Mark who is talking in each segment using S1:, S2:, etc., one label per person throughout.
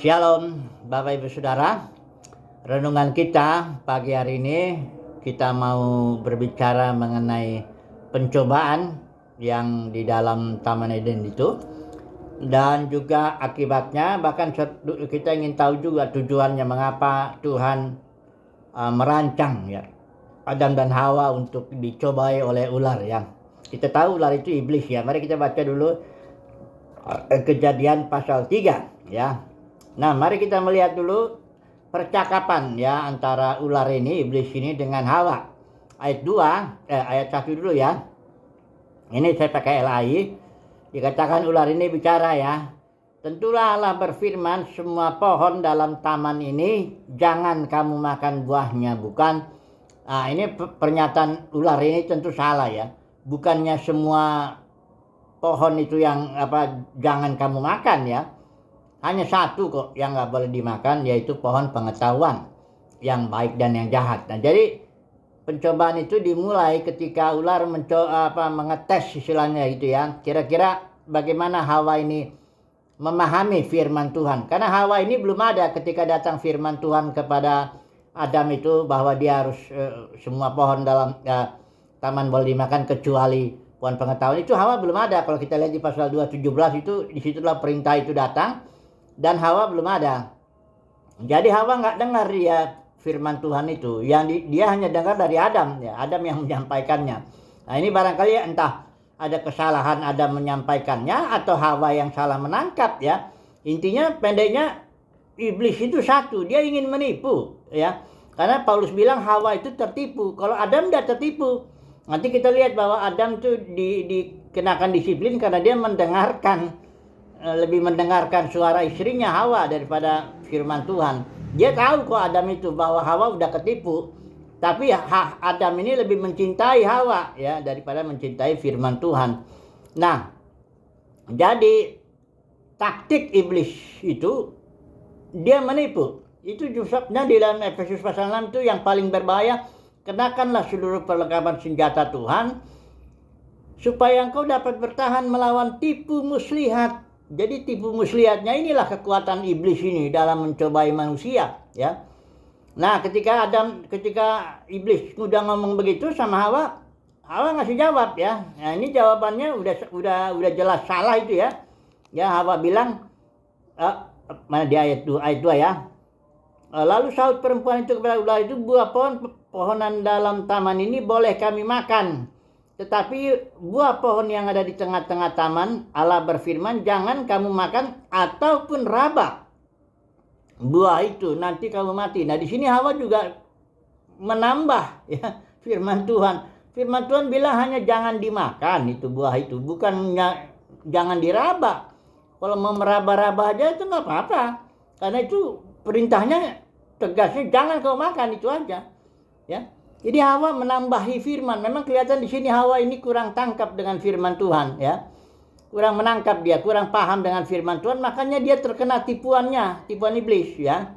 S1: Shalom Bapak Ibu Saudara. Renungan kita pagi hari ini kita mau berbicara mengenai pencobaan yang di dalam Taman Eden itu, dan juga akibatnya. Bahkan kita ingin tahu juga tujuannya, mengapa Tuhan merancang ya Adam dan Hawa untuk dicobai oleh ular ya. Kita tahu ular itu iblis ya. Mari kita baca dulu Kejadian pasal 3 ya. Nah, mari kita melihat dulu percakapan ya antara ular ini, iblis ini, dengan Hawa. Ayat 1 dulu ya. Ini saya pakai LAI. Dikatakan ular ini bicara ya. Tentulah Allah berfirman, semua pohon dalam taman ini jangan kamu makan buahnya, bukan? Nah, ini pernyataan ular ini tentu salah ya. Bukannya semua pohon itu yang jangan kamu makan ya. Hanya satu kok yang nggak boleh dimakan, yaitu pohon pengetahuan yang baik dan yang jahat. Nah, jadi pencobaan itu dimulai ketika ular mengetes istilahnya gitu ya. Kira-kira bagaimana Hawa ini memahami firman Tuhan. Karena Hawa ini belum ada ketika datang firman Tuhan kepada Adam itu bahwa dia harus semua pohon dalam taman boleh dimakan kecuali pohon pengetahuan. Itu Hawa belum ada. Kalau kita lihat di pasal 2:17 itu, disitulah perintah itu datang. Dan Hawa belum ada. Jadi Hawa nggak dengar dia firman Tuhan itu. Yang dia hanya dengar dari Adam ya. Adam yang menyampaikannya. Nah, ini barangkali entah ada kesalahan Adam menyampaikannya atau Hawa yang salah menangkap ya. Intinya pendeknya iblis itu satu, dia ingin menipu ya. Karena Paulus bilang Hawa itu tertipu. Kalau Adam tidak tertipu. Nanti kita lihat bahwa Adam itu dikenakan disiplin karena dia lebih mendengarkan suara istrinya Hawa daripada firman Tuhan. Dia tahu kok Adam itu bahwa Hawa udah ketipu, tapi Adam ini lebih mencintai Hawa ya daripada mencintai firman Tuhan. Nah, jadi taktik iblis itu dia menipu. Itu justru di dalam Efesus pasal 6 itu yang paling berbahaya. Kenakanlah seluruh perlengkapan senjata Tuhan supaya engkau dapat bertahan melawan tipu muslihat. Jadi tipu muslihatnya inilah kekuatan iblis ini dalam mencobai manusia ya. Nah, ketika iblis udah ngomong begitu sama Hawa ngasih jawab ya. Nah, ini jawabannya udah jelas salah itu ya. Ya, Hawa bilang mana di ayat 2 ya. Lalu sahut perempuan itu kepada ular itu, buah pohonan dalam taman ini boleh kami makan. Tetapi buah pohon yang ada di tengah-tengah taman, Allah berfirman, jangan kamu makan ataupun raba buah itu, nanti kamu mati. Nah, di sini Hawa juga menambah ya firman Tuhan. Firman Tuhan bilang hanya jangan dimakan itu buah itu, bukannya jangan diraba. Kalau mau meraba-raba aja itu nggak apa-apa. Karena itu perintahnya tegasnya jangan kau makan, itu aja. Ya. Jadi Hawa menambahi firman. Memang kelihatan di sini Hawa ini kurang tangkap dengan firman Tuhan ya. Kurang menangkap dia, kurang paham dengan firman Tuhan, makanya dia terkena tipuan iblis ya.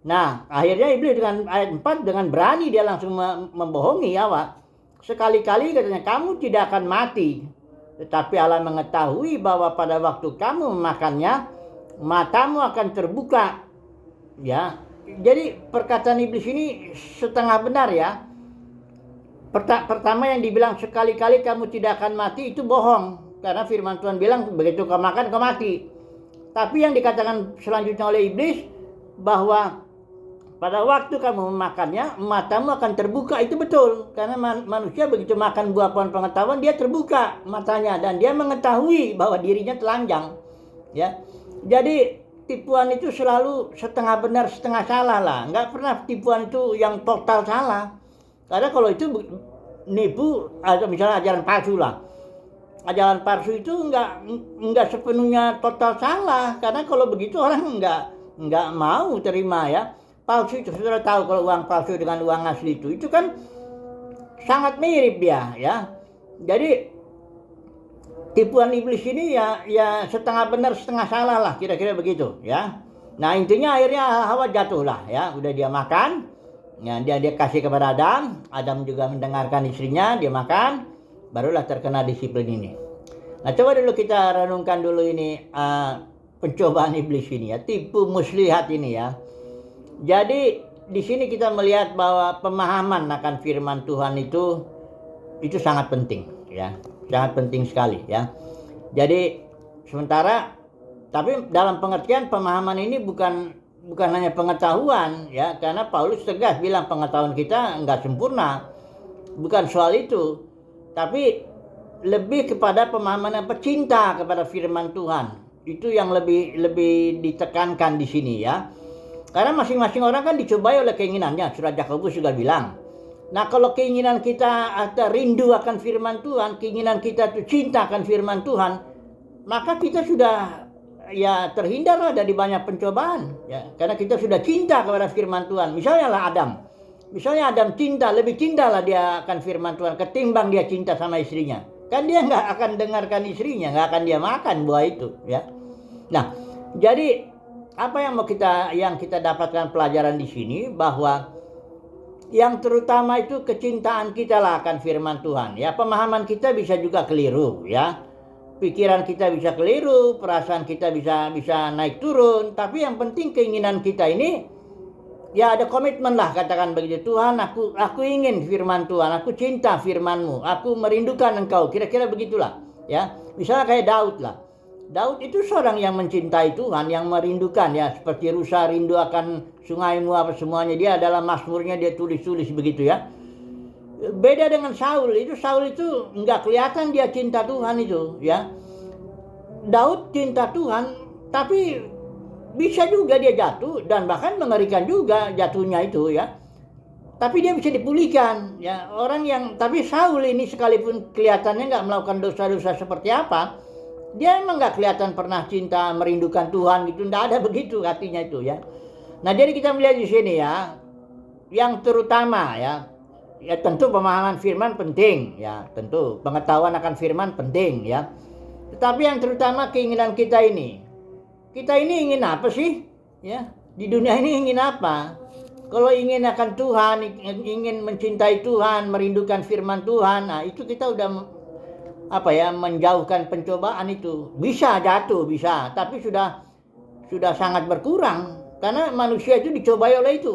S1: Nah, akhirnya iblis dengan ayat 4 dengan berani dia langsung membohongi Hawa. Sekali-kali katanya kamu tidak akan mati. Tetapi Allah mengetahui bahwa pada waktu kamu memakannya, matamu akan terbuka. Ya. Jadi perkataan iblis ini setengah benar ya. Pertama yang dibilang sekali-kali kamu tidak akan mati itu bohong. Karena firman Tuhan bilang begitu kau makan kau mati. Tapi yang dikatakan selanjutnya oleh iblis bahwa pada waktu kamu memakannya matamu akan terbuka, itu betul. Karena manusia begitu makan buah pohon pengetahuan dia terbuka matanya dan dia mengetahui bahwa dirinya telanjang. Ya. Jadi tipuan itu selalu setengah benar setengah salah lah. Nggak pernah tipuan itu yang total salah. Karena kalau itu nipu atau misalnya ajaran palsu lah. Ajaran palsu itu enggak sepenuhnya total salah. Karena kalau begitu orang enggak mau terima ya. Palsu itu saudara tahu kalau uang palsu dengan uang asli itu kan sangat mirip ya. Jadi tipuan iblis ini ya setengah benar setengah salah lah, kira-kira begitu ya. Nah, intinya akhirnya Hawa jatuh lah ya. Udah dia makan. Ya, dia kasih kepada Adam juga mendengarkan istrinya, dia makan, barulah terkena disiplin ini. Nah, coba dulu kita renungkan dulu ini pencobaan iblis ini ya, tipu muslihat ini ya. Jadi di sini kita melihat bahwa pemahaman akan firman Tuhan itu sangat penting ya, sangat penting sekali ya. Jadi sementara tapi dalam pengertian pemahaman ini bukan hanya pengetahuan ya, karena Paulus tegas bilang pengetahuan kita enggak sempurna. Bukan soal itu, tapi lebih kepada pemahaman yang pecinta kepada firman Tuhan. Itu yang lebih ditekankan di sini ya. Karena masing-masing orang kan dicobai oleh keinginannya. Surat Yakobus juga bilang. Nah, kalau keinginan kita ada rindu akan firman Tuhan, keinginan kita itu cinta akan firman Tuhan, maka kita sudah ya terhindar dari banyak pencobaan ya. Karena kita sudah cinta kepada firman Tuhan. Misalnya lah Adam. Misalnya Adam lebih cinta lah dia akan firman Tuhan ketimbang dia cinta sama istrinya. Kan dia nggak akan dengarkan istrinya, nggak akan dia makan buah itu, ya. Nah, jadi apa yang kita dapatkan pelajaran di sini bahwa yang terutama itu kecintaan kita lah akan firman Tuhan, ya. Pemahaman kita bisa juga keliru, ya. Pikiran kita bisa keliru, perasaan kita bisa naik turun, tapi yang penting keinginan kita ini ya ada komitmen lah, katakan begitu. Tuhan, aku ingin firman Tuhan, aku cinta firman-Mu, aku merindukan Engkau, kira-kira begitulah ya. Misalnya kayak Daud lah. Daud itu seorang yang mencintai Tuhan, yang merindukan ya, seperti rusa rindu akan sungai-Mu apa semuanya. Dia dalam mazmurnya dia tulis begitu ya. Beda dengan Saul itu enggak kelihatan dia cinta Tuhan itu ya. Daud cinta Tuhan, tapi bisa juga dia jatuh dan bahkan mengerikan juga jatuhnya itu ya. Tapi dia bisa dipulihkan ya. Tapi Saul ini sekalipun kelihatannya nggak melakukan dosa-dosa seperti apa, dia emang nggak kelihatan pernah cinta merindukan Tuhan gitu. Nggak ada begitu hatinya itu ya. Nah, jadi kita melihat di sini ya, yang terutama ya tentu pemahaman firman penting ya, tentu pengetahuan akan firman penting ya. Tetapi yang terutama keinginan kita ini. Kita ini ingin apa sih? Ya, di dunia ini ingin apa? Kalau ingin akan Tuhan, ingin mencintai Tuhan, merindukan firman Tuhan, nah itu kita udah menjauhkan pencobaan itu. Bisa jatuh, bisa, tapi sudah sangat berkurang karena manusia itu dicobai oleh itu.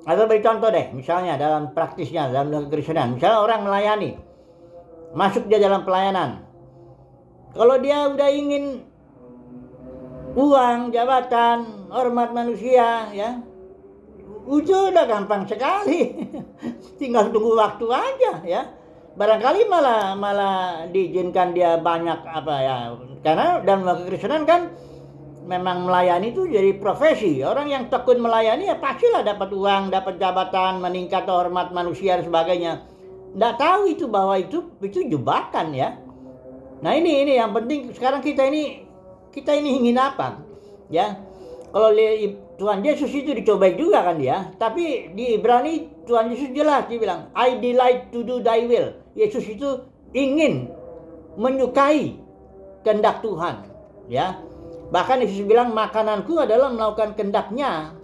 S1: Atau beri contoh deh, misalnya dalam praktisnya, dalam kekristenan, misalnya orang melayani, masuk dia dalam pelayanan. Kalau dia udah ingin uang, jabatan, hormat manusia ya, itu udah gampang sekali. Tinggal tunggu waktu aja ya. Barangkali malah diizinkan dia banyak karena dalam kekristenan kan memang melayani itu jadi profesi. Orang yang tekun melayani ya pastilah dapat uang, dapat jabatan, meningkat hormat manusia dan sebagainya. Nggak tahu itu bahwa itu jebakan ya. Nah ini yang penting sekarang kita ini ingin apa ya. Kalau Tuhan Yesus itu dicobai juga kan dia, tapi di Ibrani Tuhan Yesus jelas dia bilang I delight to do thy will. Yesus itu ingin menyukai kehendak Tuhan ya. Bahkan Yesus bilang makananku adalah melakukan kehendaknya.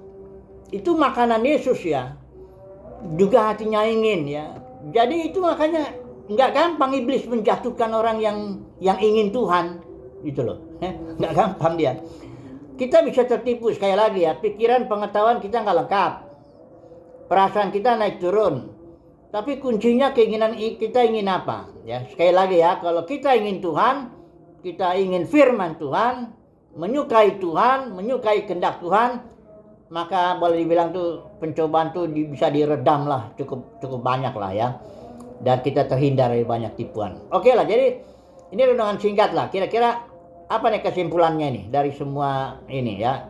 S1: Itu makanan Yesus ya, juga hatinya ingin ya. Jadi itu makanya nggak gampang iblis menjatuhkan orang yang ingin Tuhan gitu loh. Nggak gampang dia. Kita bisa tertipu sekali lagi ya. Pikiran, pengetahuan kita nggak lengkap, perasaan kita naik turun. Tapi kuncinya keinginan kita ingin apa ya. Sekali lagi ya, kalau kita ingin Tuhan, kita ingin firman Tuhan, menyukai Tuhan, menyukai kehendak Tuhan, maka boleh dibilang tuh pencobaan tuh bisa diredam lah cukup banyak lah ya. Dan kita terhindar dari banyak tipuan. Oke lah, jadi ini renungan singkat lah. Kira-kira apa nih kesimpulannya nih dari semua ini ya.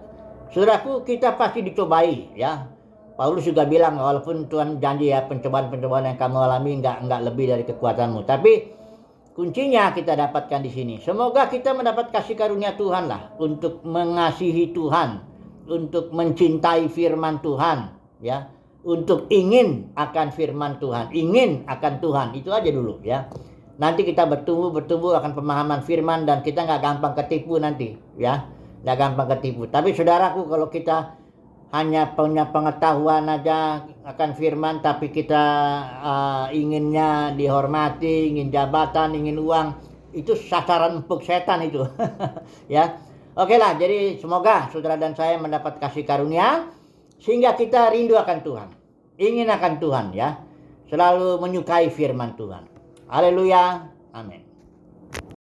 S1: Saudaraku, kita pasti dicobai ya. Paulus juga bilang walaupun Tuhan janji ya pencobaan-pencobaan yang kamu alami enggak lebih dari kekuatanmu. Tapi kuncinya kita dapatkan di sini. Semoga kita mendapat kasih karunia Tuhan lah untuk mengasihi Tuhan, untuk mencintai firman Tuhan ya. Untuk ingin akan firman Tuhan, ingin akan Tuhan, itu aja dulu ya. Nanti kita bertumbuh akan pemahaman firman dan kita nggak gampang ketipu nanti ya, nggak gampang ketipu. Tapi saudaraku, kalau kita hanya punya pengetahuan aja akan firman, tapi kita inginnya dihormati, ingin jabatan, ingin uang, itu sasaran empuk setan itu ya. Oke lah, jadi semoga saudara dan saya mendapat kasih karunia sehingga kita rindu akan Tuhan, ingin akan Tuhan ya, selalu menyukai firman Tuhan. Haleluya, amin.